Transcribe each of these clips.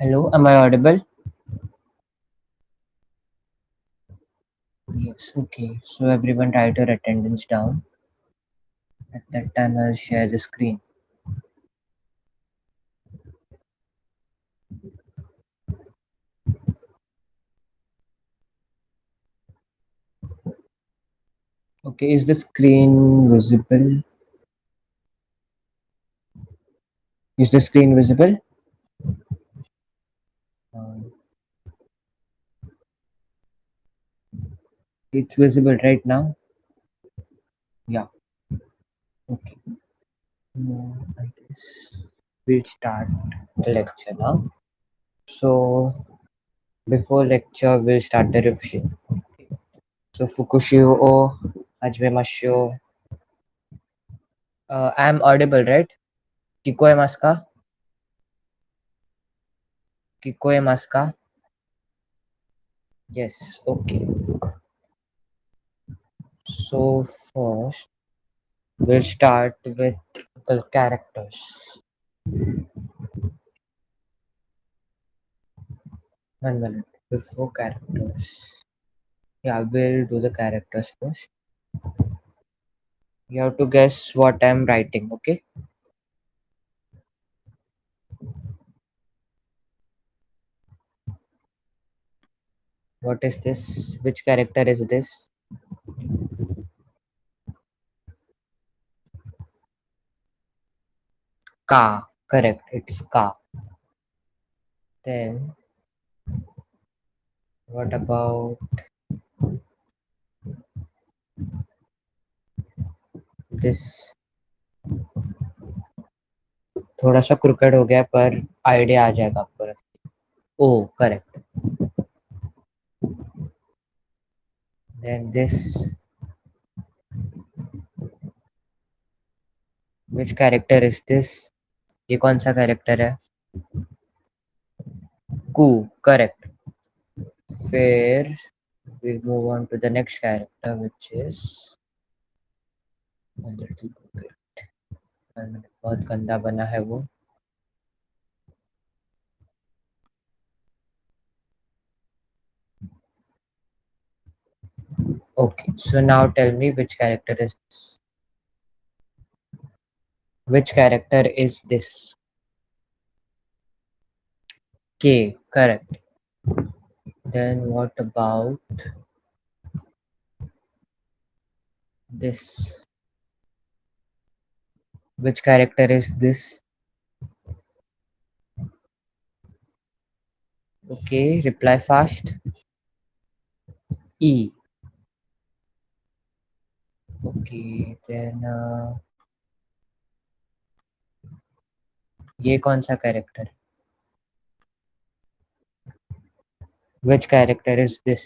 Hello, am I audible? Yes, okay. So everyone write your attendance down. At that time, I'll share the screen. Okay, is the screen visible? Is the screen visible? Um, it's visible right now? Yeah, okay. I guess we'll start the lecture now. So before lecture, we'll start the revision. So Fukushio o Hajime I'm audible, right? Kikoemasu ka? Kikoemasu ka? Yes, okay. So first, we'll start with the characters. One minute before characters. Yeah, we'll do the characters first. You have to guess what I'm writing, okay? What is this? Which character is this? Ka. Correct, it's Ka. Then, what about this? थोड़ा सा crooked हो गया पर idea आ जाएगा आपको. Oh, correct. Then this. Which character is this? ये कौन सा कैरेक्टर है? कू. करेक्ट. फिर we move on to the next character, which is a little bit. बहुत गंदा बना है वो. Okay, so now tell me which character is this? Which character is this? K. Correct. Then what about this? Which character is this? Okay, reply fast. E. Okay, then ये कौन सा character? Which character is this?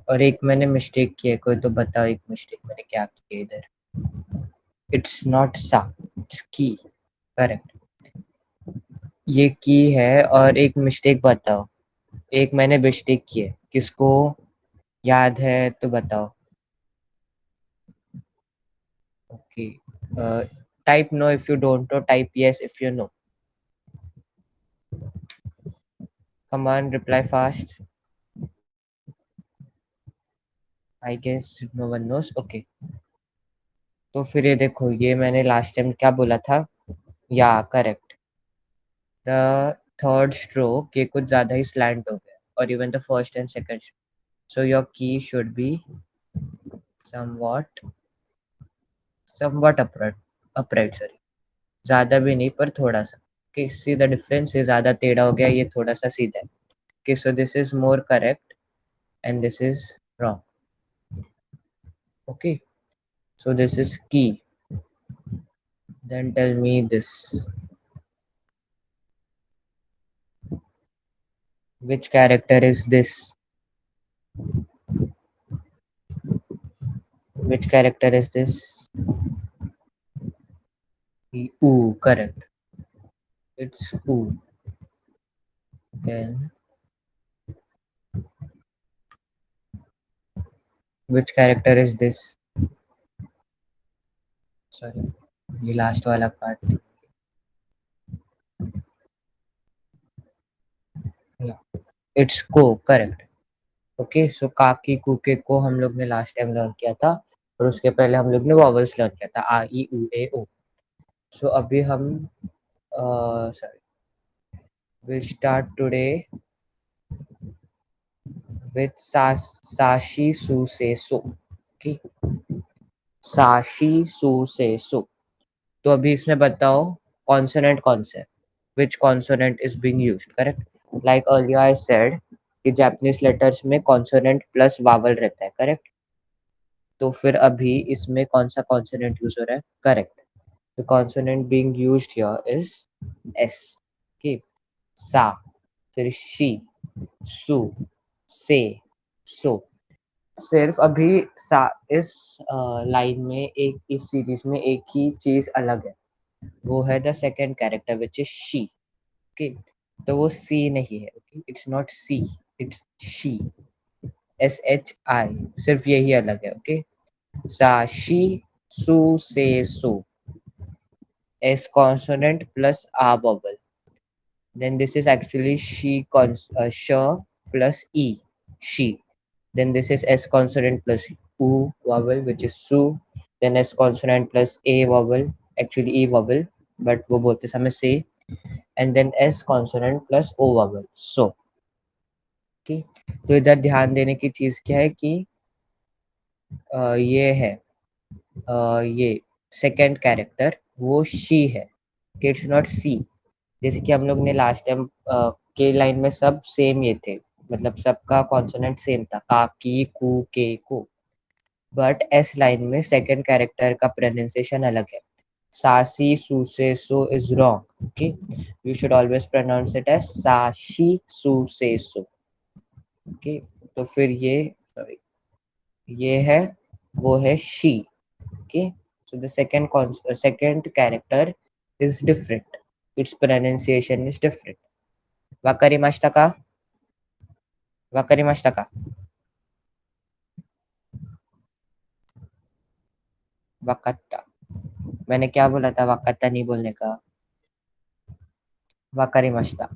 और एक मैंने mistake की है, कोई तो बताओ एक मिस्टेक मैंने क्या की है इधर. इट्स नॉट सा, इट्स की. करेक्ट. ये की है और एक मिस्टेक बताओ. एक मैंने मिस्टेक की है, किसको याद है तो बताओ. Okay. Type no if you don't know, type yes if you know. Come on, reply fast. I guess no one knows. Okay, तो फिर ये देखो, ये मैंने लास्ट टाइम क्या बोला था. या करेक्ट. द थर्ड स्ट्रोक ये कुछ ज्यादा ही स्लैंट हो गया, और even the first and second. So your key should be somewhat somewhat upright sorry. ज्यादा भी नहीं पर थोड़ा सा. कि सी द डिफरेंस, ये ज्यादा टेढ़ा हो गया, ये थोड़ा सा सीधा है. okay, so this is more correct and this is wrong. Okay, so this is key. Then tell me this. Which character is this? Which character is this? Ooh, correct. It's ooh. Then which character is this? Sorry, the last wala part. It's को, correct. Okay, सो काकी कुके को हम लोग ने last time learn किया था, और उसके पहले हम लोग ने वॉवल्स लर्न किया था, आ ई उ ए ओ। सो अभी हम sorry, we start today with sashi su se so. Okay, साशी su se सो। तो अभी इसमें बताओ कॉन्सोनेंट कौन से, which consonant is being used, correct. Like earlier I said कि जापानीज लेटर्स में कॉन्सोनेंट प्लस वावल रहता है, करेक्ट। तो फिर अभी इसमें कौन सा कॉन्सोनेंट यूज हो रहा है, correct. The consonant being used here is S. Okay, सा, फिर शी, सु, से, सो। सिर्फ अभी इस लाइन में एक, इस सीरीज में एक ही चीज अलग है, वो है the second character which is shi. Okay, तो वो सी नहीं है, okay, it's not si, it's shi, S H I, सिर्फ यही अलग है। Okay, sa shi su se so, S consonant plus a vowel, then this is actually she sh plus e, she. Then this is s consonant plus u vowel which is su, then s consonant plus a vowel, actually e vowel, but वो बोलते समय से, and then s consonant plus o vowel, so। okay, तो इधर ध्यान देने की चीज क्या है कि ये है ये सेकंड कैरेक्टर वो शी है, इट्स नॉट सी। जैसे कि हम लोग ने लास्ट टाइम के लाइन में सब सेम ये थे, मतलब सबका कॉन्सोनेंट सेम था, का की ku ke ko. But S line में सेकंड कैरेक्टर का प्रोनाउंसिएशन अलग है, sa si su se so is wrong. Okay, you should always pronounce it as sa shi su se so. Okay, तो फिर ये सॉरी, ये है, वो है she. Okay, so the second character is different, its pronunciation is different. Wakarimashita ka? Wakarimashita ka? Wakatta। मैंने क्या बोला था वकाता नहीं बोलने का, वकारिमाशिता।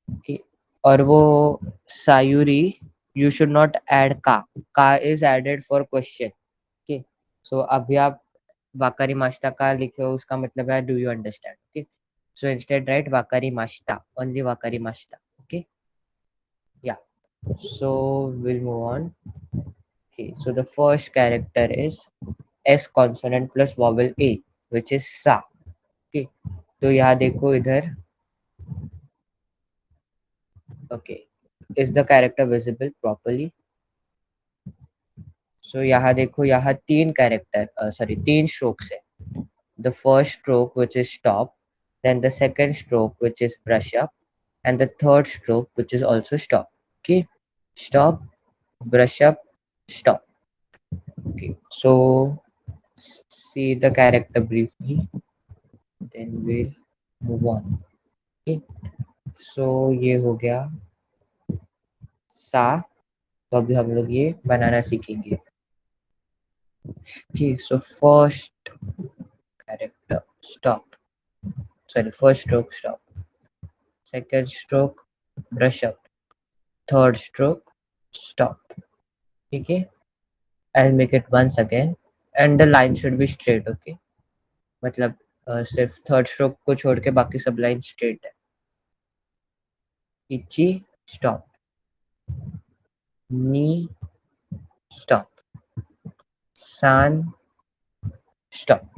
okay. और वो Sayuri, you should not add का is added for question. Okay, so अभी आप वाकारिमाशिता का लिखे हो, उसका मतलब है do you understand. Okay, so instead write wakarimashita, only wakarimashita। okay, yeah, so we'll move on। okay, so the first character is s consonant plus vowel a which is sa। okay, तो यहाँ देखो इधर। okay, is the character visible properly? so यहाँ देखो, यहाँ तीन character sorry तीन strokes है। the first stroke which is stop, then the second stroke which is brush up, and the third stroke which is also stop। okay, stop, brush up, stop। okay, so see the character briefly, then we'll move on। okay, so ये हो गया सा। तो अभी हम लोग ये बनाना सीखेंगे। okay, so first character stop, sorry, first stroke stop, second stroke brush up, third stroke stop। ठीक है, I'll make it once again and the line should be straight। okay, मतलब सिर्फ थर्ड स्ट्रोक को छोड़ के बाकी सब लाइन स्ट्रेट है। इची स्टॉप, नी स्टॉप, सान स्टॉप।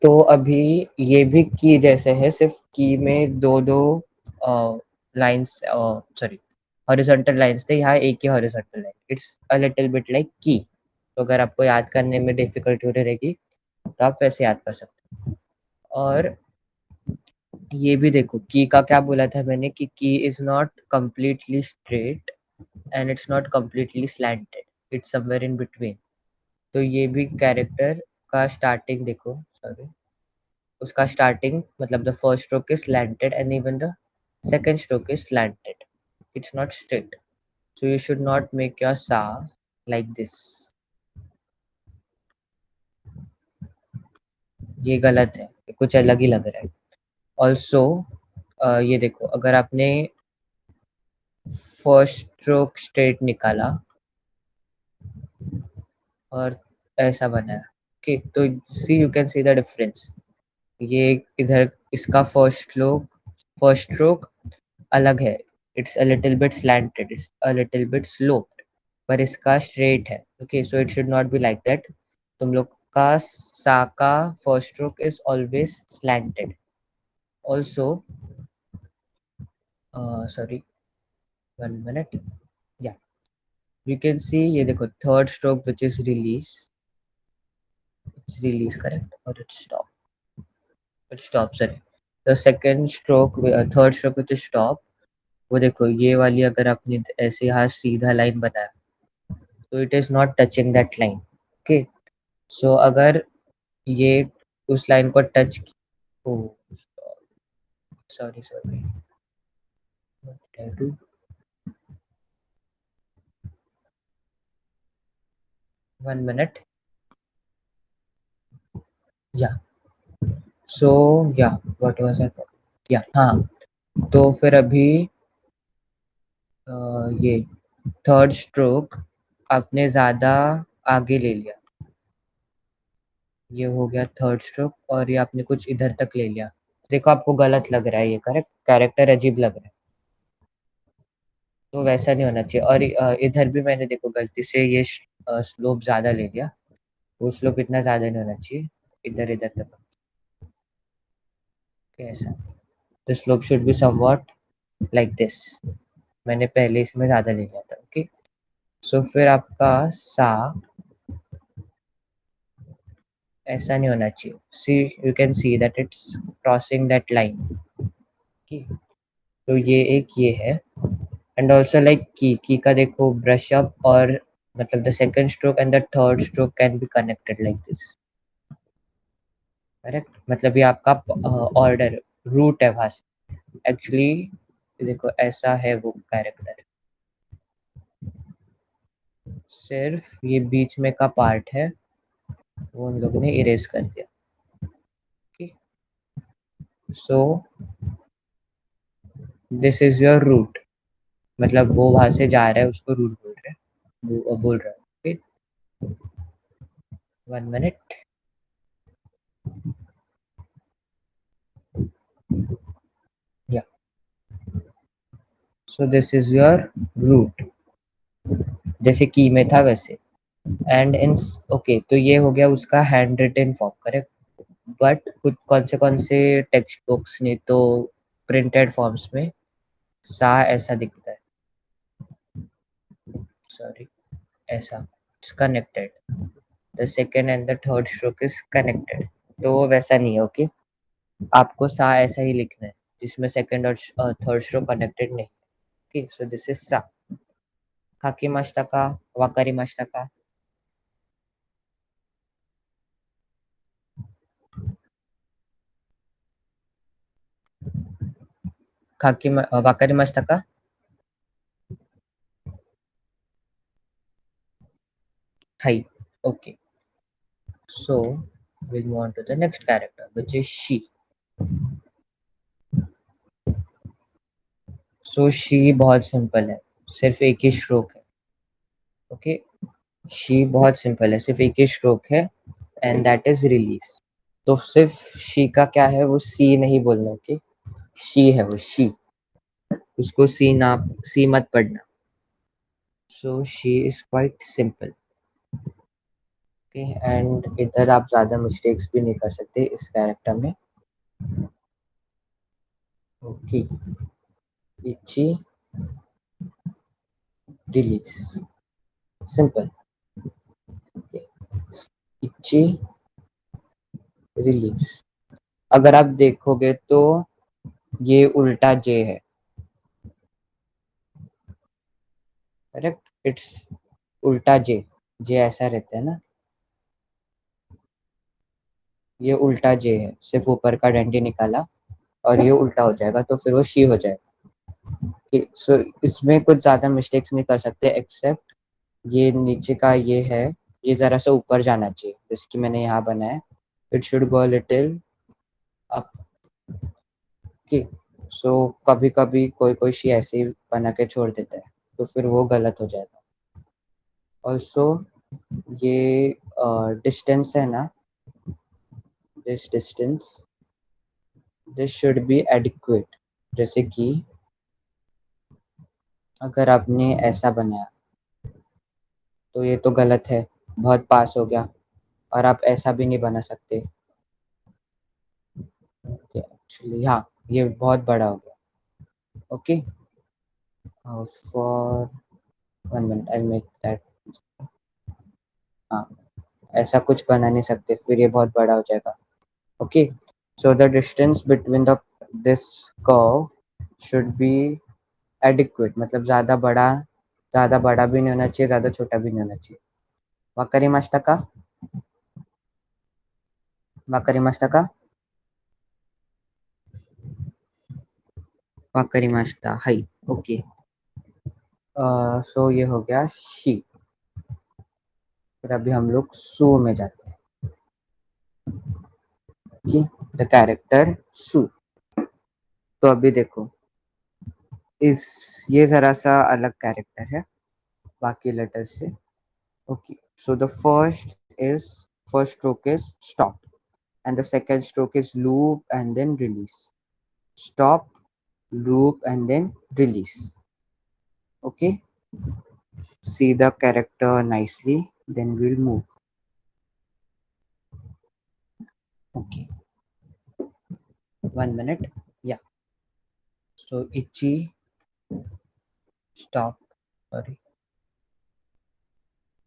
तो अभी ये भी की जैसे है, सिर्फ की में दो दो लाइंस, सॉरी हॉरिजॉन्टल लाइंस थे, यहाँ एक ही horizontal line, it's a little bit like की। तो अगर आपको याद करने में डिफिकल्टी हो रहेगी तो आप वैसे याद कर सकते हो। और ये भी देखो, की का क्या बोला था मैंने कि की is not completely straight and it's not completely slanted, it's somewhere in between. तो ये भी कैरेक्टर का स्टार्टिंग देखो, सॉरी, उसका स्टार्टिंग मतलब the first stroke is slanted and even the second stroke is slanted, it's not straight. so you should not make your sa like this, ये गलत है, ये कुछ अलग ही लग रहा है। also ये देखो, अगर आपने फर्स्ट स्ट्रोक स्ट्रेट निकाला और ऐसा बनाया, ओके, तो see you can see the difference. ये इधर इसका फर्स्ट स्ट्रोक अलग है, it's a little bit slanted, it's a little bit sloped, पर इसका स्ट्रेट है। Okay, so it should not be like that. तुम लोग का सा का first stroke is always slanted. Also sorry, 1 minute, yeah you can see, ये देखो third stroke which is release, it's release correct, और it stop sorry, the second stroke, third stroke which is stop, वो देखो ये वाली अगर आपने ऐसे यहाँ सीधा लाइन बनाया तो it is not touching that line. Okay, so अगर ये उस लाइन को touch, oh sorry sorry, 1 minute, yeah so या व्हाट वाज आई, या हाँ, तो फिर अभी ये थर्ड स्ट्रोक आपने ज्यादा आगे ले लिया, ये हो गया थर्ड स्ट्रोक, और ये आपने कुछ इधर तक ले लिया। देखो आपको गलत लग रहा है, ये करेक्ट कैरेक्टर अजीब लग रहा है, तो वैसा नहीं होना चाहिए। और इधर भी मैंने देखो गलती से ये स्लोप ज्यादा ले लिया, वो स्लोप इतना ज्यादा नहीं होना चाहिए, इधर इधर तक कैसा, the slope should be somewhat like this, मैंने पहले इसमें ज्यादा ले लिया था। ओके, सो फिर आपका सा ऐसा नहीं होना चाहिए, see you can see that it's crossing that line. Okay, तो ये है, एंड ऑल्सो लाइक की का देखो ब्रश अप, और मतलब the second stroke and the third stroke can be connected like this, correct, मतलब ये आपका ऑर्डर रूट है वहां से एक्चुअली। देखो ऐसा है वो कैरेक्टर, सिर्फ ये बीच में का पार्ट है वो उन लोगों ने इरेज कर दिया। So this is your root, मतलब वो वहां से जा रहा है, उसको रूट बोल रहे हैं, वो बोल रहा है। Okay, 1 minute, yeah so this is your root, जैसे की में था वैसे, एंड इन, ओके, तो ये हो गया उसका hand written form, correct, but कुछ कौन से टेक्स्ट बुक्स ने तो प्रिंटेड फॉर्म्स में सा ऐसा दिखता है, सॉरी ऐसा, it's connected, the second and the third stroke is connected, तो वो वैसा नहीं है। ओके, आपको सा ऐसा ही लिखना है जिसमें सेकेंड और थर्ड स्ट्रोक कनेक्टेड नहीं। ओके, सो दिस इज सा, खाकी मास्ता का, वाकारी मास्ता का, वाकारी मास्ता का, high. Okay, so we'll move on to the next character which is she. So she बहुत सिंपल है, सिर्फ एक ही स्ट्रोक है। ओके, she बहुत सिंपल है, सिर्फ एक ही स्ट्रोक है, एंड दैट इज रिलीज। तो सिर्फ she का क्या है, वो सी नहीं बोलना। ओके, she है वो she, उसको सी मत पढ़ना। सो she is quite simple। Okay, and इधर आप ज्यादा मिस्टेक्स भी नहीं कर सकते इस कैरेक्टर में। ओके, इची रिलीज, सिंपल, इची रिलीज। अगर आप देखोगे तो ये उल्टा जे है, करेक्ट, इट्स उल्टा जे, जे ऐसा रहता है ना, ये उल्टा जे है, सिर्फ ऊपर का डंडी निकाला और ये उल्टा हो जाएगा, तो फिर वो शी हो जाएगा। सो इसमें कुछ ज्यादा मिस्टेक्स नहीं कर सकते, एक्सेप्ट ये नीचे का ये है, ये जरा सा ऊपर जाना चाहिए, जैसे कि मैंने यहाँ बनाया, it should go little up. Okay, so कभी कभी कोई कोई शी ऐसे ही बना के छोड़ देता है, तो फिर वो गलत हो जाएगा। ऑल्सो ये डिस्टेंस है ना, this distance, this should B adequate. जैसे कि अगर आपने ऐसा बनाया तो ये तो गलत है, बहुत पास हो गया। और आप ऐसा भी नहीं बना सकते एक्चुअली। हाँ, ये बहुत बड़ा हो गया। Okay, for 1 minute I make that. हाँ, ऐसा कुछ बना नहीं सकते, फिर ये बहुत बड़ा हो जाएगा। Okay, so the distance between the this curve should be adequate, मतलब ज़्यादा बड़ा भी नहीं होना चाहिए, ज़्यादा छोटा भी नहीं होना चाहिए। वाकरी मास्टा का, वाकरी मास्टा का, वाकरी मास्टा हाई। ओके, सो ये हो गया शी। फिर अभी हम लोग सू में जाते हैं। ओके, द कैरेक्टर सू। तो अभी देखो, इस ये जरा सा अलग कैरेक्टर है बाकी लेटर से। Okay, so the first stroke is stop, and the second stroke is loop and then release. Stop, loop and then release. Okay, see the character nicely, then we'll move. Okay, 1 minute. Yeah, so itchy, stop, sorry,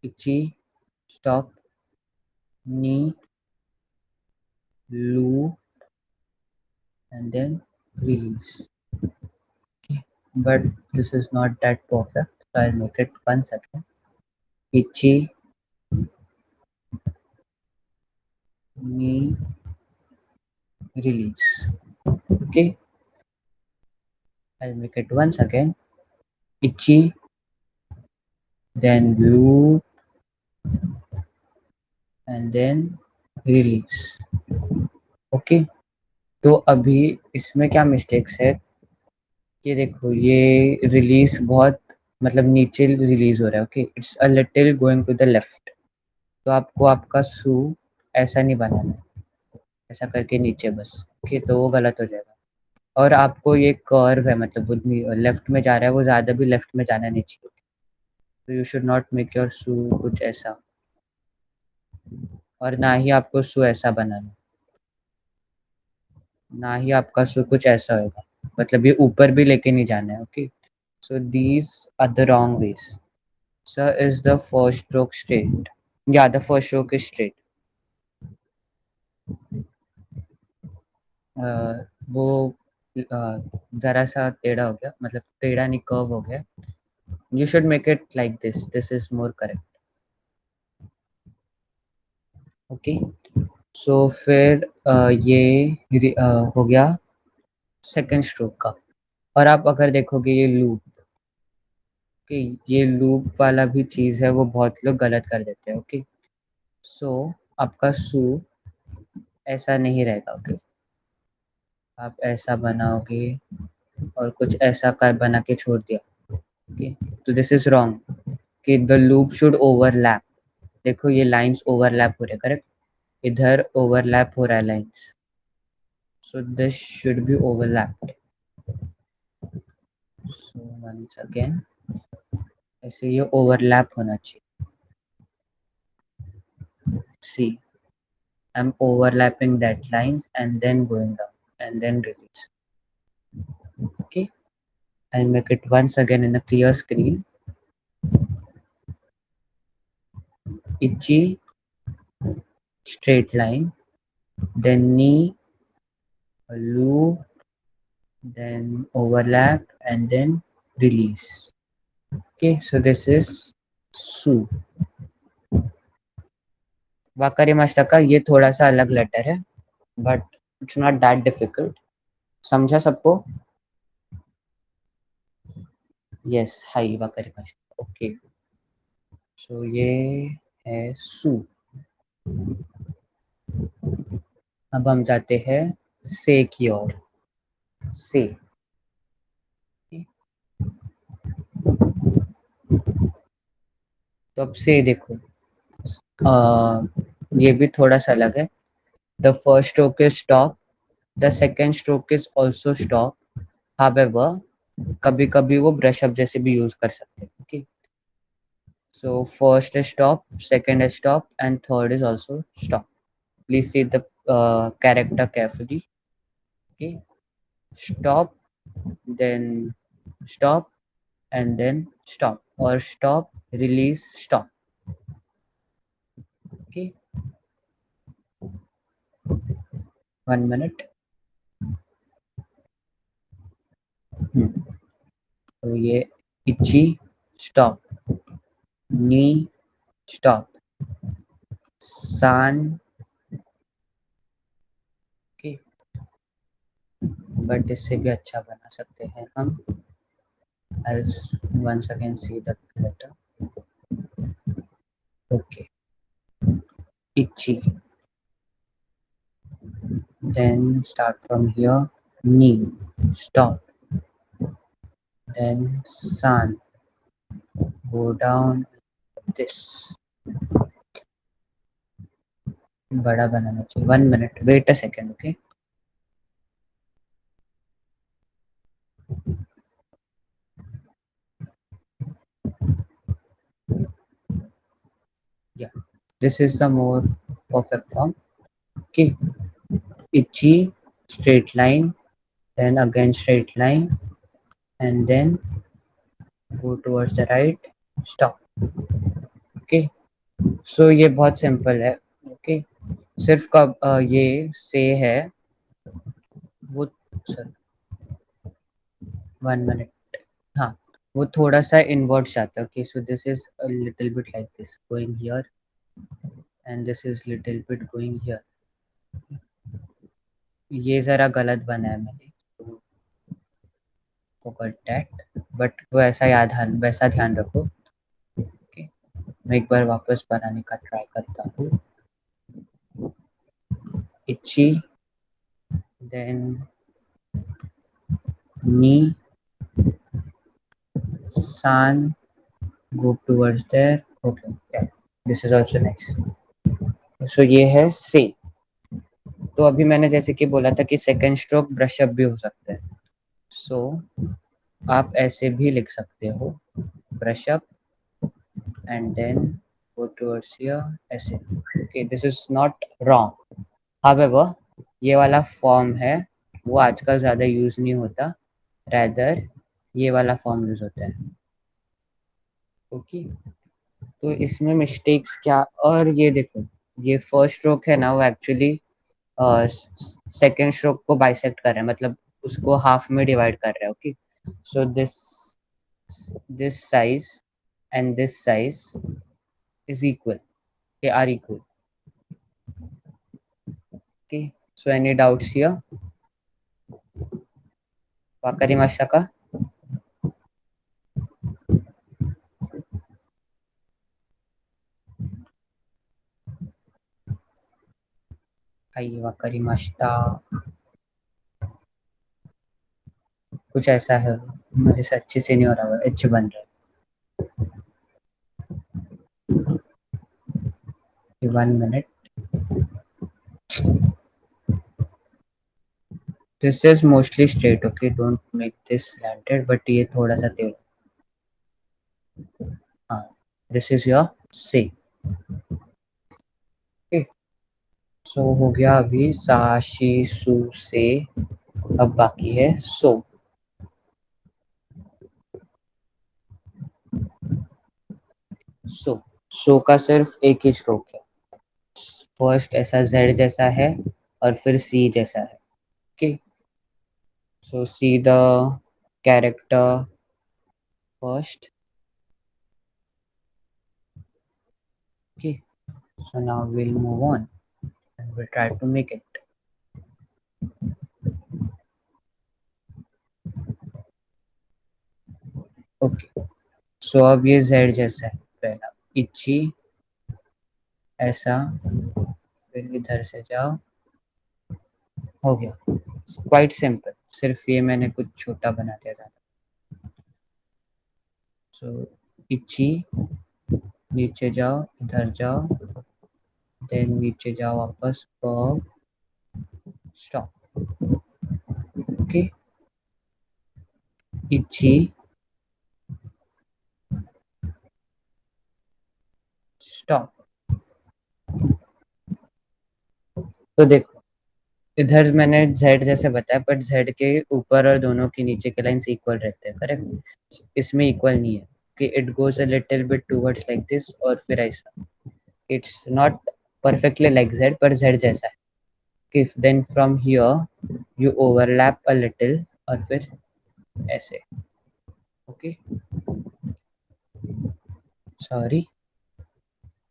itchy, stop, knee, loop and then release. Okay, but this is not that perfect, so I'll make it 1 second. Itchy, knee, release. Okay, I'll make it once again. Itchy, then loop and then release. Okay, तो अभी इसमें क्या mistakes है कि देखो ये release बहुत, मतलब नीचे रिलीज हो रहा है। Okay, it's a little going to the left. तो आपको आपका सू ऐसा नहीं बनाना है, ऐसा करके नीचे बस। ओके, तो वो गलत हो जाएगा। और आपको ये कर्व है, मतलब वो लेफ्ट में जा रहा है, वो ज़्यादा भी लेफ्ट में जाना नहीं चाहिए। तो you should not make your सू कुछ ऐसा, और ना ही आपको सू ऐसा बनाना, ना ही आपका सू कुछ ऐसा होगा, मतलब ये ऊपर भी लेके नहीं जाना है। Okay, so these are the wrong ways. Sir is the first stroke straight, yeah the first stroke is straight. वो जरा सा टेढ़ा हो गया, मतलब टेढ़ा नहीं, कर्व हो गया। You should make it like this, this is more correct. Okay, so फिर हो गया सेकंड स्ट्रोक का। और आप अगर देखोगे ये लूप, ओके, ये लूप वाला भी चीज़ है, वो बहुत लोग गलत कर देते हैं। ओके, सो आपका सू ऐसा नहीं रहेगा। ओके, आप ऐसा बनाओगे और कुछ ऐसा कर बना के छोड़ दिया। ओके, तो दिस इज रॉन्ग कि द लूप शुड ओवरलैप। देखो ये लाइंस ओवरलैप हो रहे, करेक्ट, इधर ओवरलैप हो रहा है lines, so this should be overlapped. So once again, ऐसे ये ओवरलैप होना चाहिए। सी, I'm overlapping that lines and then going down and then release. Okay, I'll make it once again in a clear screen. Itchy, straight line, then knee, a loop, then overlap and then release. Okay, so this is Su. वाकरीमास्टा का ये थोड़ा सा अलग letter है, but it's not that difficult. समझा सबको? Yes, hi वाकरीमास्टा। Okay, so ये है सू। अब हम जाते हैं से की ओर। से, तो अब से देखो, ये भी थोड़ा सा अलग है. The first stroke is stop, the second stroke is also stop. However, कभी कभी वो ब्रश अप जैसे भी यूज कर सकते हैं. Okay, so first is stop, second is stop and third is also stop. Please see the character carefully. Okay, stop, then stop, and then stop, or stop, release, stop. Okay, 1 minute. तो ये itchy, stop, knee, stop, san. Okay, but इससे भी अच्छा बना सकते हैं हम. I'll once again see the letter. Okay, itchy, then start from here, knee, stop, then san, go down this. बड़ा बनाना चाहिए. 1 minute, wait a second. Okay, yeah, this is the more perfect form. Okay, itchy, straight line, then again straight line, and then go towards the right, stop. Okay, so ये बहुत simple है. Okay, सिर्फ कब ये से है वो, sorry, 1 minute. हाँ, वो थोड़ा सा इनवर्ट जाता है. Okay, so this is a little bit like this going here, and this is little bit going here. ये जरा गलत बना है मैंने, तो forgot that, बट वो ऐसा वैसा ध्यान रखो. ओके, मैं एक बार वापस बनाने का ट्राई करता हूँ. इची, then knee, san, go towards there. Okay, yeah, this is also nice. So ये है से. तो अभी मैंने जैसे कि बोला था कि सेकेंड स्ट्रोक ब्रश अप भी हो सकता है. सो आप ऐसे भी लिख सकते हो, brush up and then go towards here, ऐसे. Okay, this is not wrong. However, ये वाला फॉर्म है वो आजकल ज़्यादा यूज़ नहीं होता, रैदर ये वाला फॉर्म यूज़ होता है. ओके, तो इसमें मिस्टेक्स क्या, और ये देखो, ये फर्स्ट स्ट्रोक है ना, वो एक्चुअली सेकेंड स्ट्रोक को बाइसेक्ट कर रहा है, मतलब उसको हाफ में डिवाइड कर रहा है. Okay, so this size and this size is equal. They are equal. Okay, so any doubts here? Wakarimashita ka? Hai wakarimashita. कुछ ऐसा है, मुझे से अच्छे से नहीं हो रहा है, एच बन रहा है. 1 minute. This is mostly straight. Okay, don't make this slanted, but ये थोड़ा सा टेढ़ा. हाँ, this is your C. Okay, so हो गया अभी सा शी सु से. अब बाकी है सो. सो का सिर्फ एक ही स्ट्रोक है. फर्स्ट ऐसा जेड जैसा है और फिर सी जैसा है. Okay, so see the character first. Okay, so now we'll move on and we'll try to make it. Okay, so अब ये जेड जैसा है. पहला इची, ऐसा, फिर इधर से जाओ, हो गया. क्वाइट सिंपल, सिर्फ ये मैंने कुछ छोटा बना दिया था. सो इची, नीचे जाओ, इधर जाओ, देन नीचे जाओ वापस, कर्व, स्टॉप. ओके. इची, स्टॉप. तो देखो, इधर मैंने z जैसे बताया, बट z के ऊपर और दोनों के नीचे के लाइंस इक्वल रहते हैं, करेक्ट. इसमें इक्वल नहीं है कि it goes a little bit towards like this और फिर ऐसा. It's not perfectly like z, पर z जैसा है. कि then from here you overlap a little और फिर ऐसे. ओके. सॉरी.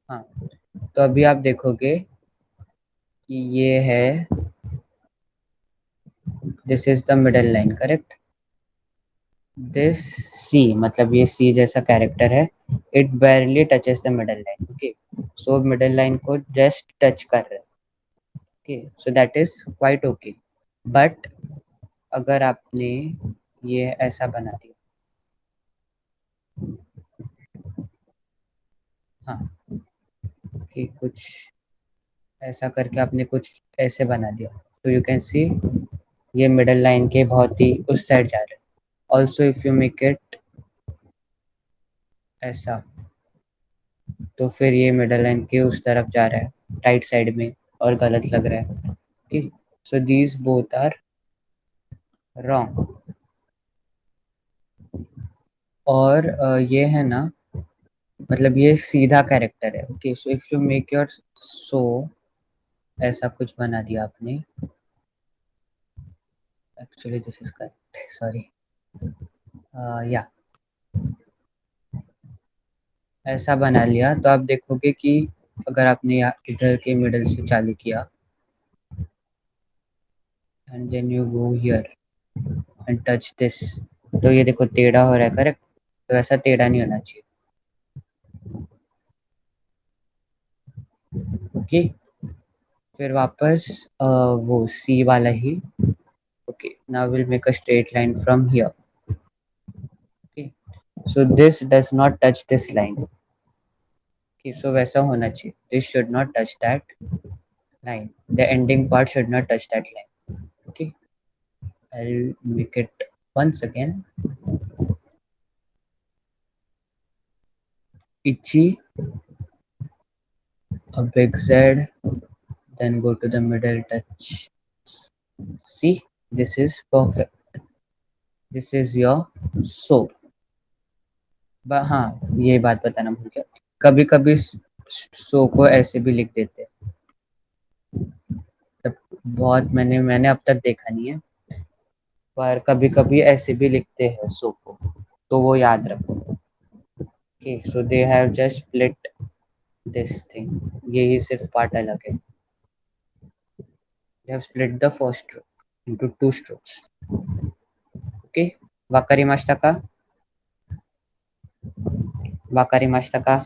हाँ. तो अभी आप देखोगे कि ये है, this is the middle line, correct. This C, मतलब ये सी जैसा कैरेक्टर है. It barely touches the middle line. Okay. So middle line को जस्ट टच कर रहे हैं. Okay. So that is quite okay. But अगर आपने ये ऐसा बना दिया, हाँ, कि कुछ ऐसा करके आपने कुछ ऐसे बना दिया, तो यू कैन सी ये मिडल लाइन के बहुत ही उस साइड जा रहे हैं. Also if you make it ऐसा, तो फिर ये मिडल लाइन के उस तरफ जा रहा है, राइट साइड में, और गलत लग रहा है. Okay. So these both are wrong. और ये है ना, मतलब ये सीधा कैरेक्टर है. Okay. So if you make your so, ऐसा कुछ बना दिया आपने, actually this is correct, sorry. या ऐसा बना लिया, तो आप देखोगे कि अगर आपने इधर के मिडल से चालू किया and then you go here and touch this, तो ये देखो टेढ़ा हो रहा है, करेक्ट. तो ऐसा टेढ़ा नहीं होना चाहिए. ओके. फिर वापस वो सी वाला ही. Okay. Now will make a straight line from here. Okay. So this does not touch this line. Okay. So वैसा होना चाहिए. This should not touch that line. The ending part should not touch that line. Okay. I'll make it once again. Itchy, a big Z, then go to the middle touch. See, this is perfect. This is your so. हाँ, ये बात बताना भूल गया. कभी कभी सो को ऐसे भी लिख देते हैं. तब बहुत मैंने अब तक देखा नहीं है, पर कभी कभी ऐसे भी लिखते हैं सो को, तो वो याद रखो. Okay. So they have just split this thing. यही सिर्फ पार्ट अलग है. They have split the first stroke into two strokes. Okay. Wakarimashita ka? Wakarimashita ka?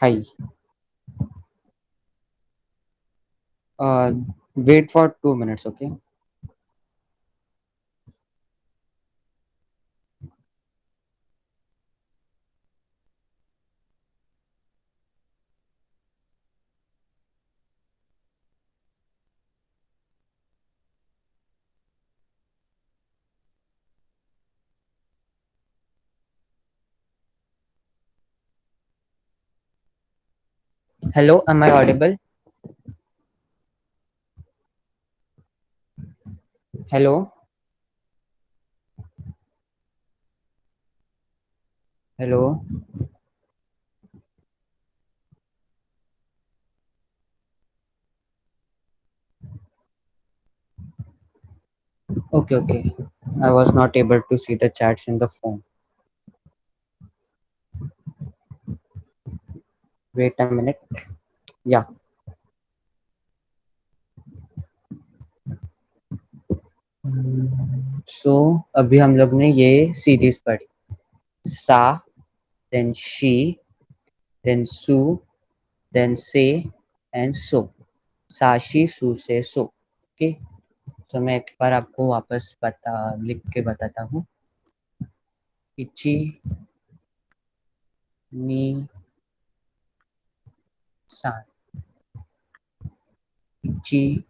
Hi. Uh, Wait for 2 minutes. Okay. Hello. Am I audible? Hello. Hello. Okay. Okay. I was not able to see the chats in the phone. Wait a minute. Yeah. So अभी हम लोग ने ये series पढ़ी. सा, then she, then su, then say and so. साशी, su se so. Okay. तो मैं एक बार आपको वापस लिख के बताता हूँ. इची नी सान, इची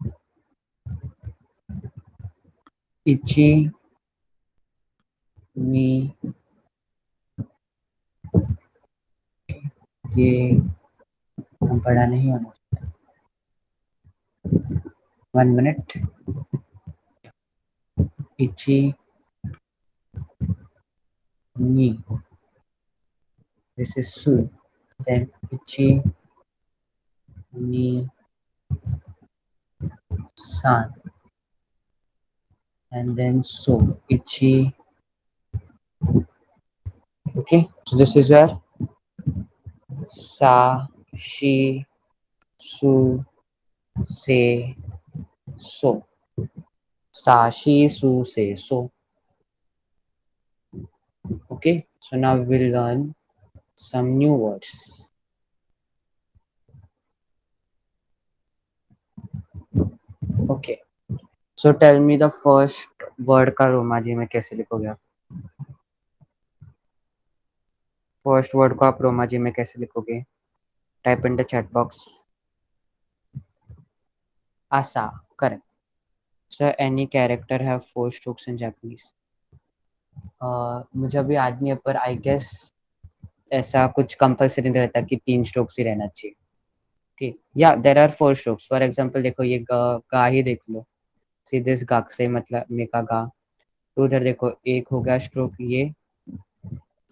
इची नी, ये बड़ा नहीं होना, 1 मिनट, इची नी, this is su, then ichi ni san, and then so ichi. Okay, so this is your sa, shi, su, se, so. Sa, shi, su, se, so. Okay, so now we will learn some new words. Okay, so tell me the first word का romaji में कैसे लिखोगे आप? First word को आप romaji में कैसे लिखोगे? Type in the chat box. Asa, correct. So any character have 4 strokes in Japanese? मुझे अभी याद नहीं है, पर आई गेस ऐसा कुछ कंपल्सरी नहीं रहता कि 3 स्ट्रोक्स ही रहना चाहिए. ठीक, yeah there are 4 strokes. For example देखो, ये गा ही देख लो, सीधे इस गा से मतलब मेका गा, तो उधर देखो एक हो गया स्ट्रोक ये,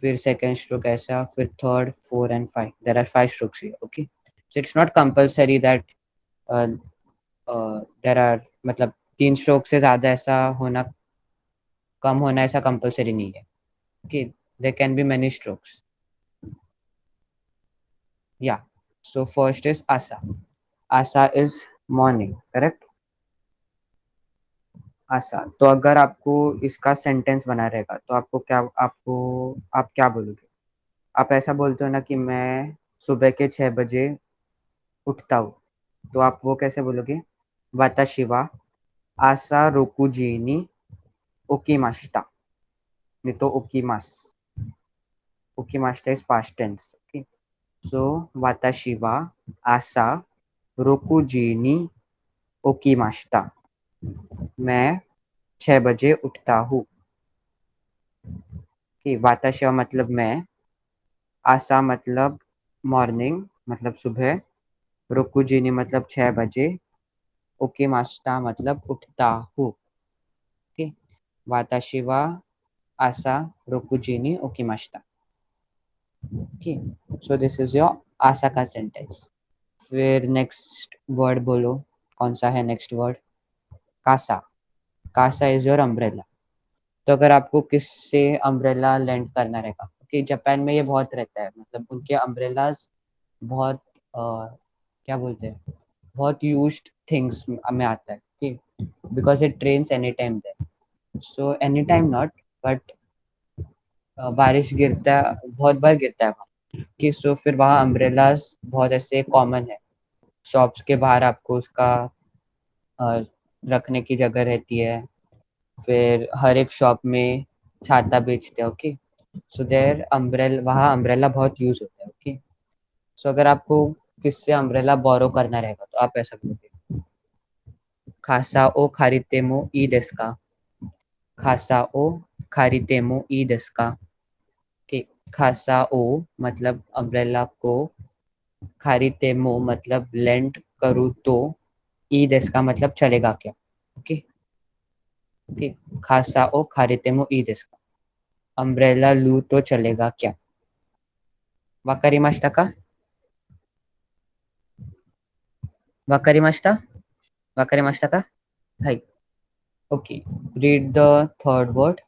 फिर सेकंड स्ट्रोक ऐसा, फिर third, 4 and 5. There are 5 strokes here. Okay, so it's not compulsory that there are, मतलब 3 स्ट्रोक से ज्यादा ऐसा होना, कम होना ऐसा कंपल्सरी नहीं है. Okay, there can be many strokes. Yeah, so first is आसा. आसा इज मॉर्निंग, करेक्ट. आसा. तो अगर आपको इसका सेंटेंस बना रहेगा तो आपको क्या, आप क्या बोलोगे? आप ऐसा बोलते हो ना कि मैं सुबह के 6 बजे उठता हूँ, तो आप वो कैसे बोलोगे? वाताशी वा आसा रोकुजी ni okimashita. नहीं तो ओकीमास. ओकीमास्टा इज पास्ट टेंस. ओके, सो वाताशी वा आसा रोकुजी ni okimashita. मैं 6 बजे उठता हूँ. वाताशी मतलब मैं, आसा मतलब मॉर्निंग मतलब सुबह, रोकुजीनी मतलब 6 बजे, ओके मास्टा मतलब उठता हूँ. ओके, वाताशी वा आसा रोकुजीनी ओके मास्टा. Okay, so this is your आसा का सेंटेंस. फिर नेक्स्ट वर्ड बोलो, कौन सा है नेक्स्ट वर्ड? कासा. कासा इज योर अम्ब्रेला. तो अगर आपको किससे अम्ब्रेला लेंड करना रहेगा, ओके, जापान में ये बहुत रहता है, मतलब उनके अम्ब्रेलाज बहुत क्या बोलते हैं, बहुत यूज्ड थिंग्स में आता है. Okay, because it rains any time there. So any time not, but बारिश गिरता है, बहुत बार गिरता है वहाँ. कि सो फिर वहाँ अम्ब्रेलाज बहुत ऐसे कॉमन है. शॉप्स के बाहर आपको उसका रखने की जगह रहती है. फिर हर एक शॉप में छाता बेचते हैं. ओके, सो देयर अम्ब्रेला, वहाँ अम्ब्रेला बहुत यूज होता है. ओके, सो अगर आपको किससे अम्ब्रेला बोरो करना रहेगा तो आप ऐसा बोलोगे, खासा ओ खारितेमो ई देसु का. खासा ओ खारितेमो ई देसु का. ओके, खासा ओ मतलब अम्ब्रेला को, खारितेमो मतलब लेंड करूँ तो, ई देसु का मतलब चलेगा क्या. ओके, ओके, खासा ओ खारितेमो ई देसु का. अम्ब्रेला लूँ तो चलेगा क्या. वकारिमाशिता का? वकारिमाशिता? वकारिमाशिता का? High. Okay, read the third word.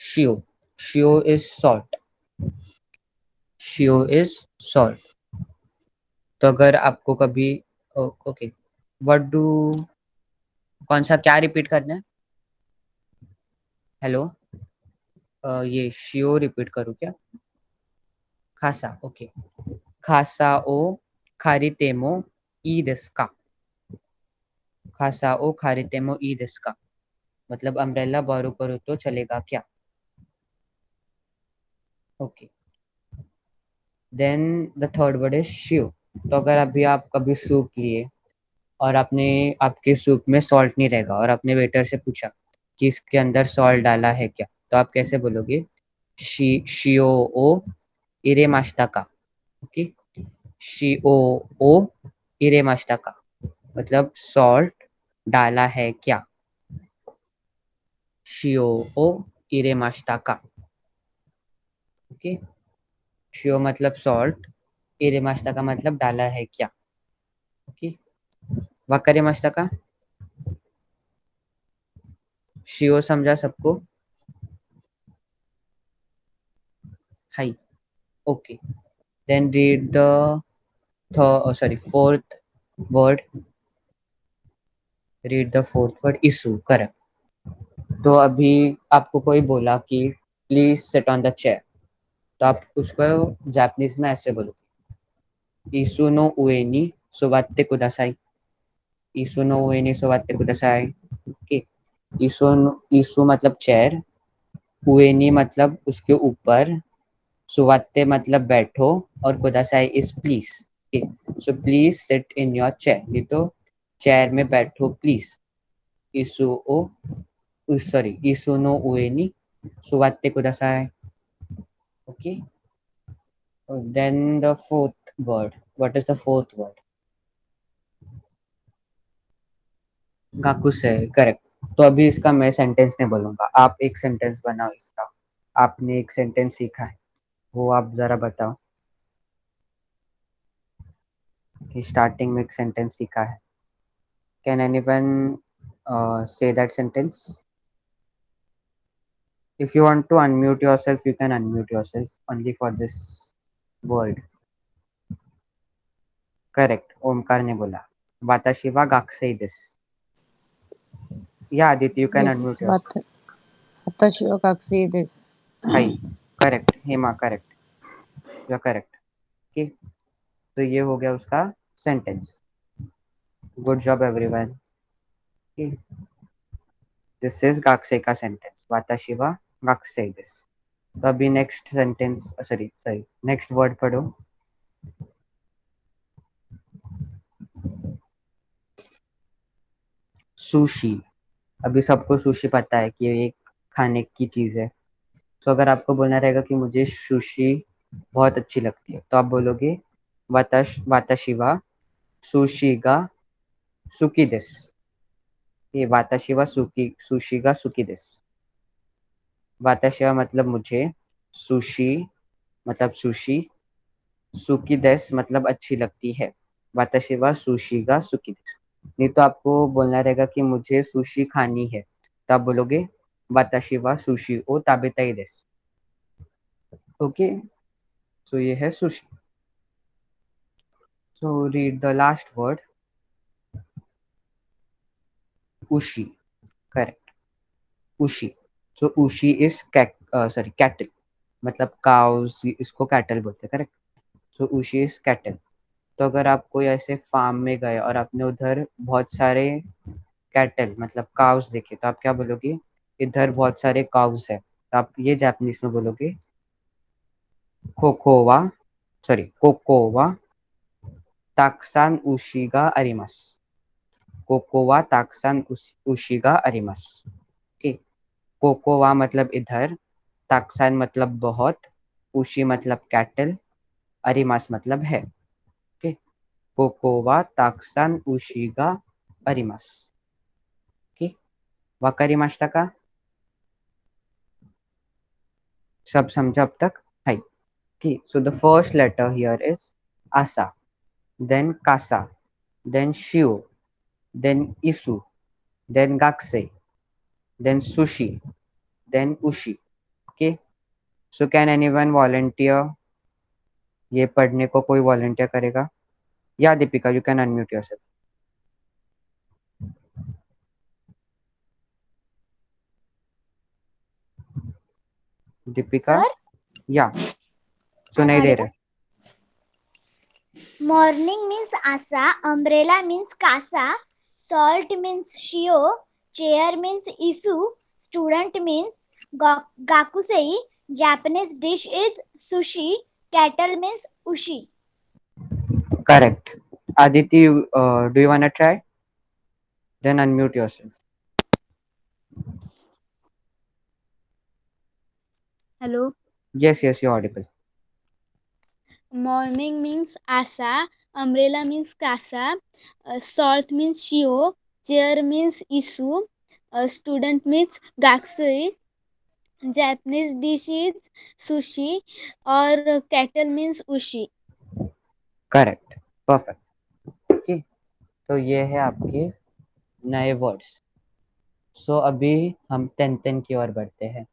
Shio. Shio is salt. Shio is salt. तो अगर आपको कभी, ओके, व्हाट डू, कौन सा क्या रिपीट करना है? हेलो, ये शियो रिपीट करूँ क्या? खासा. ओके, खासा ओ खारितेमो ई देसु का. खासा ओ खारितेमो ई देसु का. मतलब अम्ब्रेला बोरो करो तो चलेगा क्या? Okay, then the third word is शियो। तो अगर अभी आप कभी सूप लिए और आपने आपके सूप में सॉल्ट नहीं रहेगा और आपने वेटर से पूछा कि इसके अंदर सॉल्ट डाला है क्या, तो आप कैसे बोलोगे? शियो ओ इरे माश्ताका। ओके, शियो ओ इरे माश्ताका मतलब सॉल्ट डाला है क्या? शियो ओ इरे माश्ताका। ओके, शियो मतलब सॉल्ट, इरे माश्ताका मतलब डाला है क्या। ओके, वाकरे माश्ताका। शियो समझा सबको? High. Okay, then read the fourth word. Read the fourth word, issue. Correct. तो अभी आपको कोई बोला कि please sit on the chair, तो आप उसको जापानीज में ऐसे बोलो, इशू नो उएनी सुवात्ते कुदासाई। इशू नो उएनी सुवात्ते कुदासाई। ओके, इशू मतलब चेयर, उएनी मतलब उसके ऊपर, सुवात्ते मतलब बैठो, और कुदासाई is please. So please sit in your chair, नहीं तो चेयर में बैठो प्लीज। इशू ओ सॉरी, इशू नो उएनी सुवात्ते कुदासाई। Okay, then the fourth word, what is the fourth word? गाकुसे। Correct. तो अभी इसका मैं सेंटेंस नहीं बोलूंगा, आप एक सेंटेंस बनाओ इसका। आपने एक सेंटेंस सीखा है, वो आप जरा बताओ कि स्टार्टिंग में एक सेंटेंस सीखा है। Can anyone say that sentence? If you want to unmute yourself, you can unmute yourself only for this word. Correct. Omkar ने बोला वाताशी वा गाकुसे this. Yeah, Aditi, you can Yes, unmute but yourself. Watashi wa gakusei desu. Hi. Correct. Hema, correct. You're correct. Okay. तो ये हो गया उसका sentence. Good job everyone. This is गाकुसे का सेंटेंस, वाताशी वा गाकुसे this. तो अभी next sentence, sorry next word पढ़ो। सुशी। अभी सबको सुशी पता है कि ये एक खाने की चीज है। तो अगर आपको बोलना रहेगा कि मुझे सुशी बहुत अच्छी लगती है, तो आप बोलोगे वाताशी वा सुशी गा सुकी देस। ये वाताशी वा सुशी गा सुकी देस। वाताशी वा मतलब मुझे, सुशी मतलब सुशी, सुकी देस मतलब अच्छी लगती है। वाताशी वा सुशी गा सुकी देस। नहीं तो आपको बोलना रहेगा कि मुझे सुशी खानी है, तो आप बोलोगे वाताशी वा सुशी ओ ताबेताई देस। ओके, सो ये है sushi. So read the last word, उशी। करेक्ट, उशी। सो उशी इज कैटल, मतलब काउस, इसको कैटल बोलते हैं। करेक्ट। सो उशी इज कैटल। तो अगर आप कोई ऐसे फार्म में गए और आपने उधर बहुत सारे कैटल मतलब काउस देखे, तो आप क्या बोलोगे? इधर बहुत सारे काउस है, तो आप ये जापानीज में बोलोगे कोकोवा कोकोवा ताक्सान उशी गा अरिमास। कोकोवा ताक्सान उशी गा अरिमास। ओके, कोकोवा मतलब इधर, ताक्सान मतलब बहुत, उशी मतलब कैटल, अरिमास मतलब है। ओके, कोकोवा ताक्सान उशी गा अरिमास। ओके, वाकारिमाशिता का सब समझा अब तक? High. Okay, so the first letter here is asa, then kasa, then shiu, then isu, then gakusei, then sushi, then ushi. Okay, so can anyone volunteer? ये पढ़ने को कोई volunteer करेगा? Yeah, Deepika, you can unmute yourself. Deepika, sir yeah, सुनाई दे रहा है। Morning means आसा, अम्ब्रेला मीन्स कासा, सॉल्ट मीन्स शियो, Chair means isu. Student means gakusei. Japanese dish is sushi. Kettle means ushi. Correct. Aditi, do you wanna try? Then unmute yourself. Hello. Yes, yes, you're audible. Morning means asa. Umbrella means casa. Salt means shio. Chair means isu. Student means gakusui. Japanese dish is sushi. और kettle means ushi. Correct, perfect. Okay, तो ये है आपके नए words. सो अभी हम तेन की ओर बढ़ते हैं।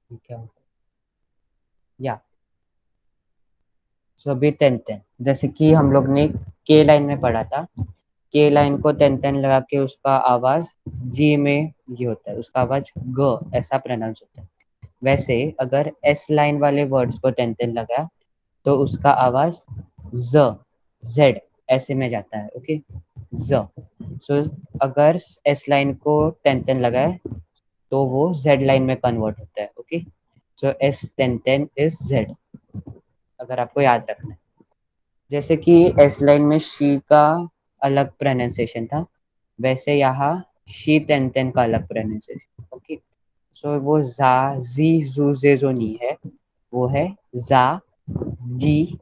ये क्या होगा? या सो अभी तेन जैसे कि हम लोग ने के लाइन में पढ़ा था। के लाइन को तेन लगा के उसका आवाज जी में ये होता है, उसका आवाज ग ऐसा प्रोनाउंस होता है। वैसे अगर एस लाइन वाले वर्ड्स को तेन लगा तो उसका आवाज ज जेड ऐसे में जाता है। ओके, ज। सो अगर एस लाइन को टेन लगाए तो वो जेड लाइन में कन्वर्ट होता है। Okay, so S ten is Z, अगर आपको याद रखना है। जैसे कि एस लाइन में शी का अलग प्रोनाउंसिएशन था, वैसे यहाँ शी टेन का अलग प्रोनाउंसिएशन। ओके, सो वो जा जी जू जे जो नी है, वो है जा जी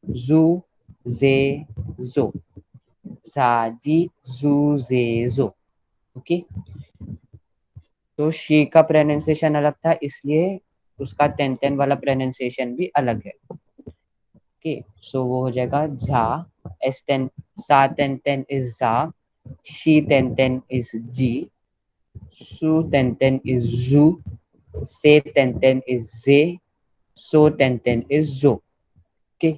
जू जे जो, सा जी जू जे जो। ओके, तो शी का प्रोनाउंसिएशन अलग था, इसलिए उसका टेन वाला प्रोनाउंसिएशन भी अलग है। ओके, सो वो हो जाएगा झा, एस टेन, सा टेन इज झा, शी टेन इज जी, सू टेन इज जू, से टेन इज जे, सो टेन इज जो। ओके,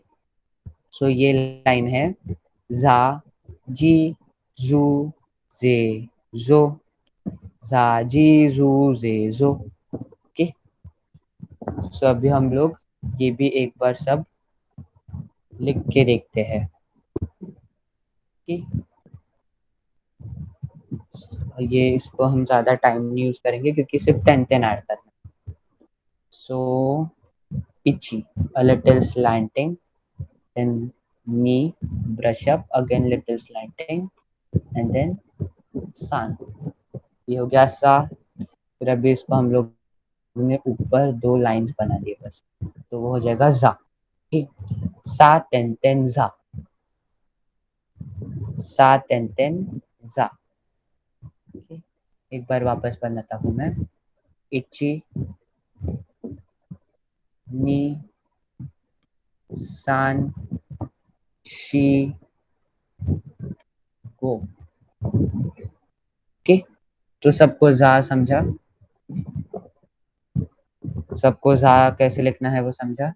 सो ये लाइन है झा जी जू जे जो, झा जी जू जे जो। ओके, सो अभी हम लोग ये भी एक बार सब लिख के देखते हैं कि ये, इसको हम ज़्यादा टाइम नहीं यूज़ करेंगे क्योंकि सिर्फ टेन ऐड करना है। सो itchy, a little slanting, then knee, brush up, again little slanting, and then sun. ये हो गया सा। फिर अभी इसको हम लोग ने ऊपर दो लाइंस बना दिए बस, तो वो हो जाएगा जा। ठीक, सा टेन जा, सा टेन जा। Okay? एक बार वापस बनाता हूँ मैं। इची, नी, सान, शी, गो। ओके, तो सबको जा समझा? सबको जा कैसे लिखना है वो समझा?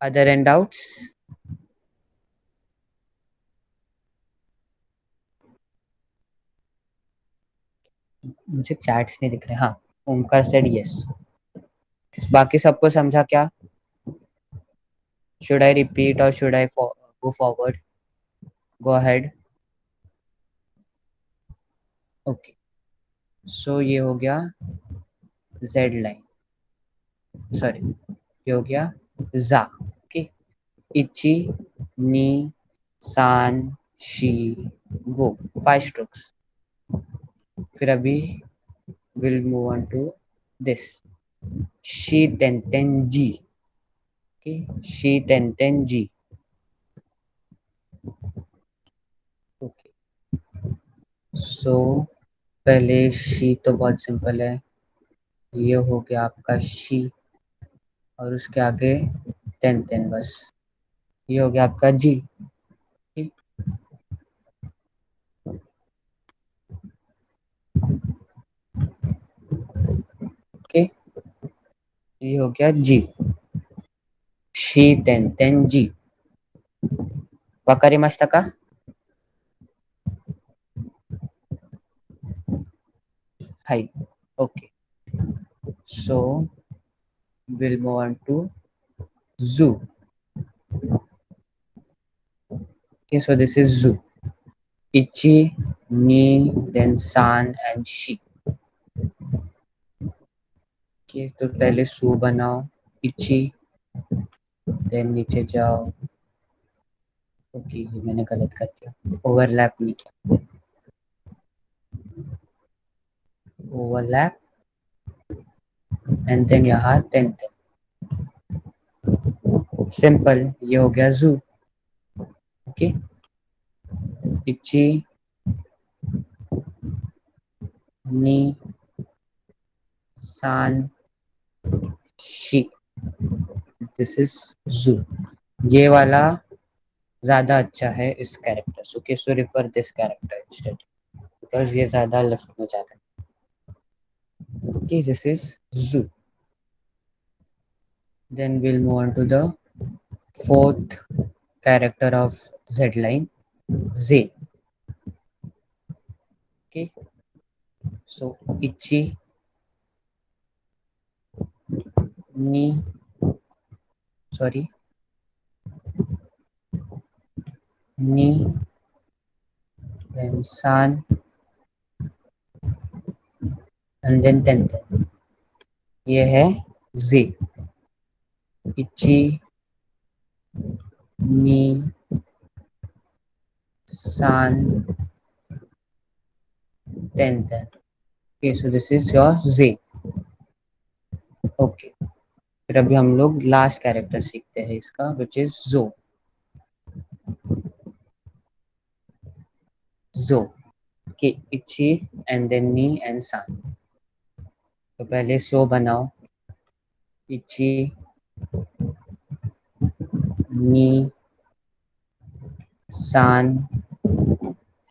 Other and doubts? मुझे चैट्स नहीं दिख रहे। हाँ, ओमकार सेड यस। बाकी सबको समझा क्या? शुड आई रिपीट और should I go forward? Go ahead. Okay, so ये हो गया जेड लाइन, सॉरी ये हो गया जा। ओके, इची, नी, सान, शी, गो, 5 स्ट्रोक्स। फिर अभी will move on to this, शी टेन जी। ओके, शी टेन जी। ओके, सो पहले शी तो बहुत सिंपल है, ये हो गया आपका शी, और उसके आगे टेन बस। ये हो गया आपका जी। ओके, ये हो गया जी, शी टेन जी। वकारिमाशिता का? High. Okay, so we'll move on to zoo. Okay, so this is zoo. Ichi, ni, then san and shi. Okay, तो पहले सू बनाओ, इची, देन नीचे जाओ. ओके, ये मैंने गलत कर दिया, ओवरलैप नहीं किया. ओवरलैप एंड देन यहाँ देन सिंपल. ये हो गया जू. ओके, इची, नी, सान, शी. दिस इज जू. ये वाला ज्यादा अच्छा है इस कैरेक्टर से. Okay, so refer this character instead because ये ज्यादा लेफ्ट में जा रहा है. ओके, दिस इज जू. Then we'll move on to the fourth character of Z line, Z. Okay, so ichi, ni, sorry, ni, then san, and then ten. ये है Z. इची, knee, san, ten. Okay, so this is your Z. Okay, फिर अभी हम लोग last character सीखते हैं इसका, which is zo. Zo. Okay, ichi and then ni and san. तो पहले सो बनाओ, इची, नी, सान,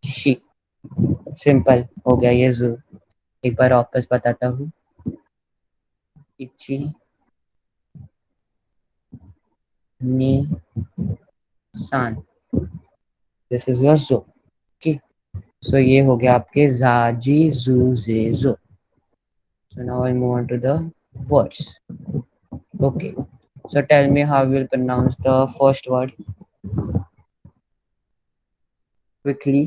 शी. सिंपल हो गया ये जू. एक बार वापस बताता हूँ, इची, नी, सान. दिस इज योर जो. ओके, सो ये हो गया आपके जाजी जू जे जो. So now I move on to the words. Okay, so tell me how you will pronounce the first word quickly.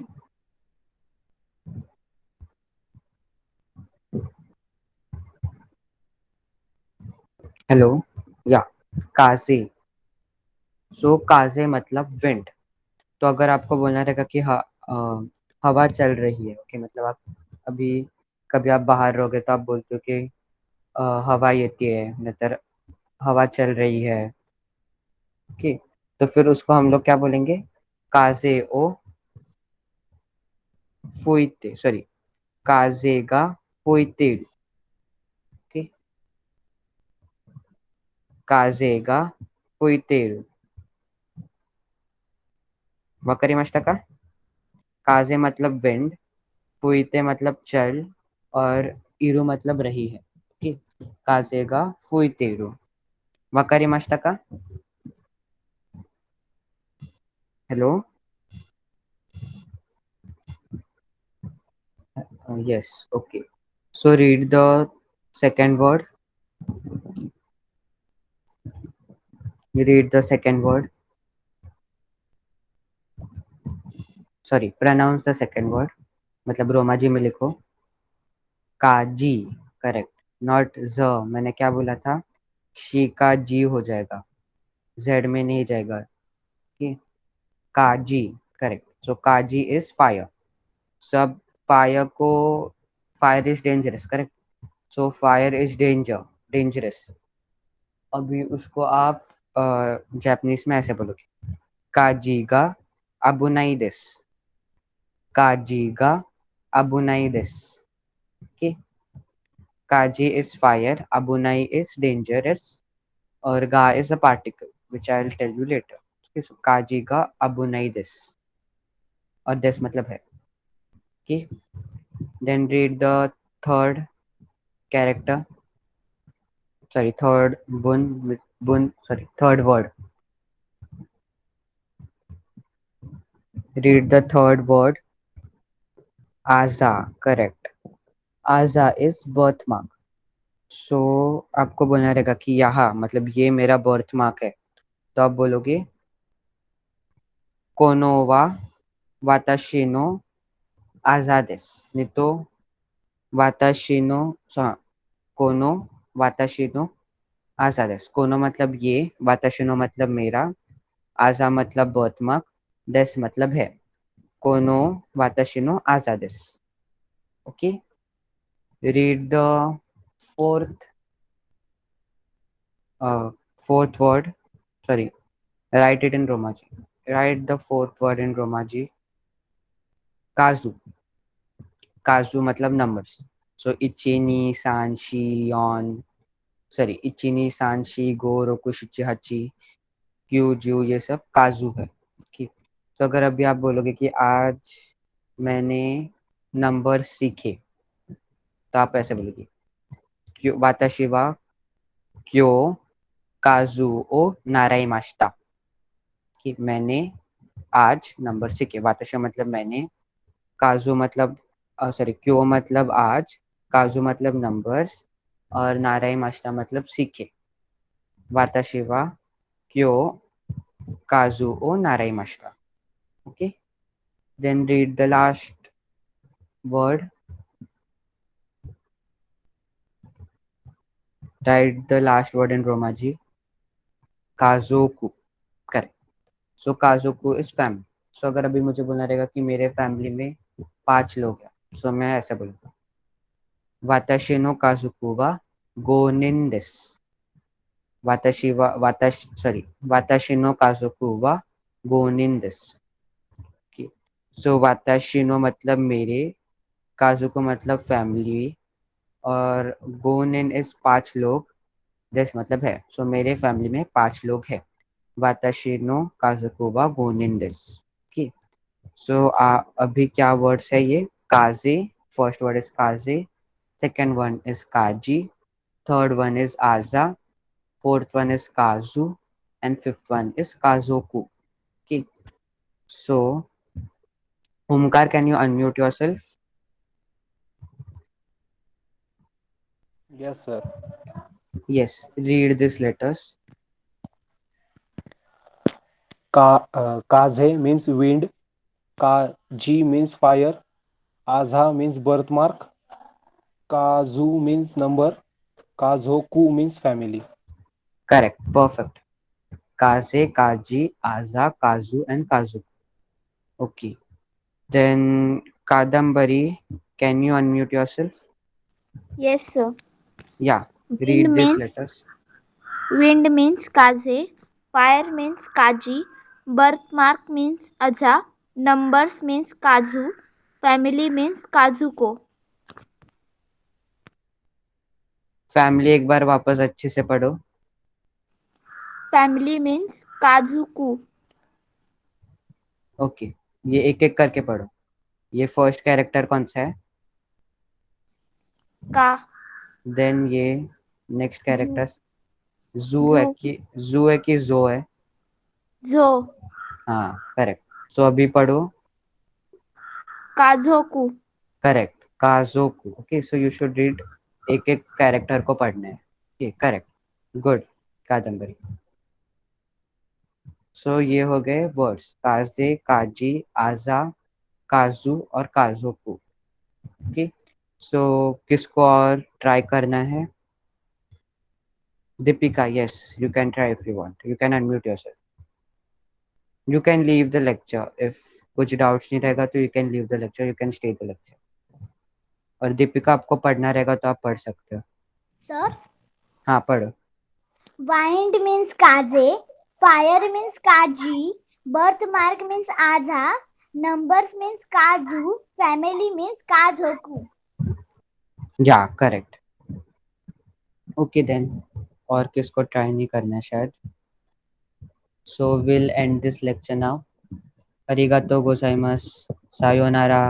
Hello, या काजे. सो काजे मतलब विंड. तो अगर आपको बोलना रहेगा कि हवा चल रही है, ओके, मतलब आप अभी कभी आप बाहर रहोगे तो आप बोलते हो कि हवा येती है, नतर हवा चल रही है. ओके, तो फिर उसको हम लोग क्या बोलेंगे, काजे ओ फुइते, सॉरी, काजे गा फुइतेरू. ओके, काजे गा फुइतेरू. वकरिमाशिता का. काजे मतलब विंड, फुइते मतलब चल, और इरू मतलब रही है. ओके, काजे गा फुइतेरू. वकरिमाशिता का. Hello, yes, okay, so read the second word. You read the second word, sorry, pronounce the second word. मतलब रोमाजी में लिखो, काजी. करेक्ट, नॉट ज. मैंने क्या बोला था, शी का जी हो जाएगा, जेड में नहीं जाएगा. okay? काजी. करेक्ट. सो काजी इज फायर. सब फायर को, fire is dangerous. Correct. So fire is dangerous. अभी उसको आप जापानीज में ऐसे बोलोगे, काजी गा अबुनाई देस. काजी गा अबुनाई देस. ओके, काजी इज फायर, अबुनाई इज डेंजरस, और गा is a particle which I will tell you later. Okay, so काजी गा अबुनाई देस, और देस मतलब है. Okay, then read the third character, sorry, third third word. Read the third word. Aza. Correct. Aza is birthmark. So आपको बोलना रहेगा कि यहाँ मतलब ये मेरा बर्थ मार्क है, तो आप बोलोगे kono wa watashi no aza desu. नहीं तो watashi no kono watashi no aza desu. कोनो मतलब ये, watashi no मतलब मेरा, आजा मतलब बर्थमार्क, देस मतलब है. कोनो वाताशी नो आजा देसु. Okay, read the fourth word. Sorry, write it in Romaji. Write the fourth word in Romaji. Kazu. Kazu मतलब numbers. So ichi ni san shi on. Sorry, ichi ni san shi go roku shichi hachi Q ज्यू ये सब काजू है. ठीक. तो अगर अभी आप बोलोगे कि आज मैंने नंबर सीखे, तो आप ऐसे बोलोगे क्यों वाताशी वा क्यो काजू ओ नाराई माश्ता, कि मैंने आज नंबर सीखे. वाताशी मतलब मैंने, काजू मतलब सॉरी क्यो मतलब आज, काजू मतलब नंबर्स, और नाराई माश्ता मतलब सीखे. वाताशी वा क्यो काजू ओ नाराई माश्ता. Okay, then read the last word. Write the last word in Romaji. Kazoku. Correct. So Kazoku is family. So अगर अभी मुझे बोलना रहेगा कि मेरे फैमिली में 5 लोग हैं, so मैं ऐसा बोलूँगा वाताशी नो काजुकु वा 5 人です. वाताशी नो काजुकु वा 5 人です. Okay. So वाताशी नो मतलब मेरे, काजुकु मतलब फैमिली, और 5 人 इज 5 लोग, देश मतलब है. सो मेरे फैमिली में 5 लोग हैं. वाताशी नो काजुकु वा 5 人です. ओके. सो अभी क्या वर्ड्स है ये? काजे. फर्स्ट वर्ड इज काजे, सेकंड वन इज काजी, थर्ड वन इज आजा, फोर्थ वन इज काजू, एंड फिफ्थ वन इज काजोकू. Okay. So Omkar, can you unmute yourself? Yes, sir. Yes, read these letters. Kaze means wind. Kaji means fire. Aza means birthmark. Kazu means number. Kazoku means family. Correct. Perfect. Kaze, Kaji, Aza, Kazu, and Kazu. Okay. Then Kadambari, can you unmute yourself? Yes, sir. Yeah. Wind Read these means letters. wind means kaze, fire means kaji, birthmark means aja, numbers means kazu, family means kazuko. Family एक बार वापस अच्छे से पढ़ो. Family means kazuku. Okay. ये एक एक करके पढ़ो. ये फर्स्ट कैरेक्टर कौन सा है? का. देन ये नेक्स्ट कैरेक्टर जू Zu. है कि जो है? Zo. हाँ, करेक्ट. सो अभी पढ़ो. Kazoku. करेक्ट. काजोकू. Okay. So you should read, एक एक कैरेक्टर को पढ़ना है. ओके. करेक्ट. गुड कादम्बरी. सो ये हो गए वर्ड्स काजे, काजी, आजा, काजू और काजोकू. ओके. सो किसको और ट्राई करना है? Deepika, yes, you can try if you want. You can unmute yourself. You can leave the lecture if कुछ डाउट्स नहीं रहेगा तो you can leave the lecture, you can stay the lecture. और दीपिका, आपको पढ़ना रहेगा तो आप पढ़ सकते हो. Sir. हाँ, पढ़ो. Wind means kaze, fire means kaji, birthmark means aja, numbers means kazu, family means kazoku. Yeah correct. Okay then, और किसको ट्राई नहीं करना है शायद. So will end this lecture now. अरिगातो गोजाइमास. सायोनारा.